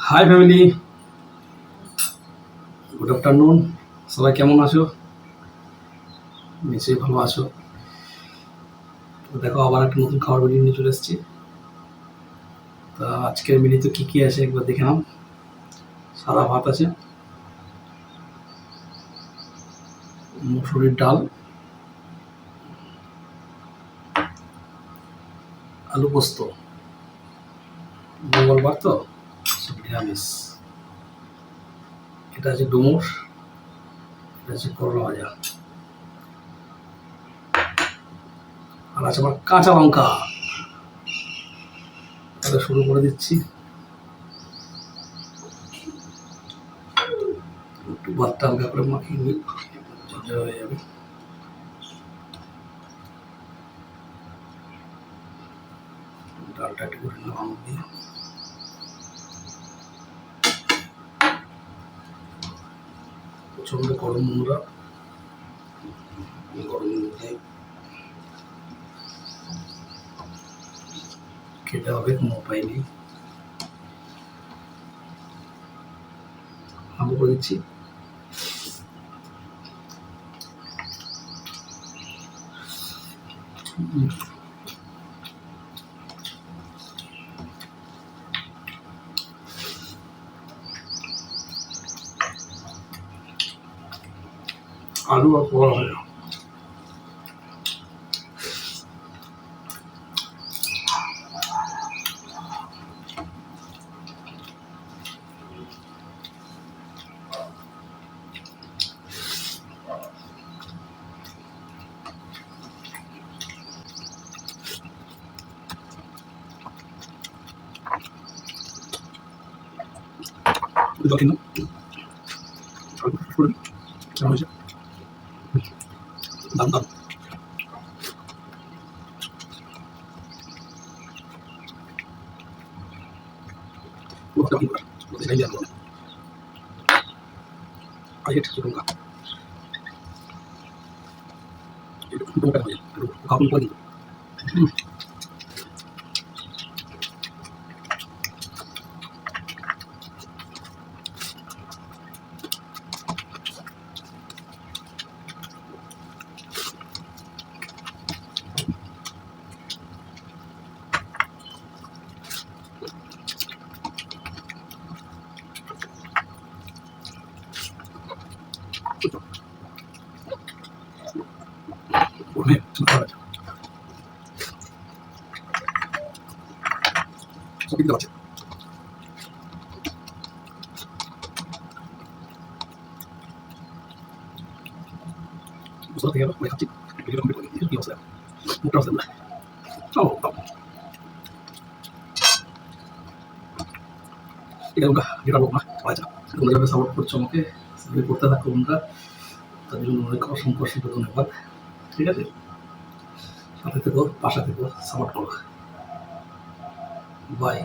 High family, good afternoon. সবাই কেমন আছো? নিশ্চয়ই ভালো আছো। তো দেখো, আবার একটা নতুন খাবার ভিডিও নিয়ে চলে এসেছি। তা আজকের মেনুতে কী কী আছে একবার দেখে নাও। সাদা ভাত আছে, মুসুরির ডাল, আলু পোস্ত, মঙ্গলবার তো নিরামিষ। এটা আছে ডুমুর, এটা আছে করলা ভাজা, আর আছে আমার কাঁচা লঙ্কা। এটা শুরু করে দিচ্ছি। একটু ভাতটা হালকা করে মাখিয়ে নিই, ঝরঝরে হয়ে যাবে। ডালটা একটু করে নাম দিয়ে প্রচন্ড গরম নোংরা, গরমের মধ্যে খেতে হবে, কোনো উপায় নেই। আলু করে দিচ্ছি। আলু আর করলা ভাজা। জল কিনো কেমন হয়েছে? দাম দাম দিতে পারছে। বুঝতে থেকে গেল খাচ্ছি, ভিডিও কমপ্লিট করে কি অবস্থা, মুখটা অবস্থা না। ঠিক আছে, যেটা বলবো না আচ্ছা, তোমরা যারা সাপোর্ট করছো আমাকে, করতে থাকো তোমরা, তার জন্য অনেক অসংখ্য অসংখ্য ধন্যবাদ। ঠিক আছে, সাথে থেকো, পাশে থেকো, সাপোর্ট করো। বাই।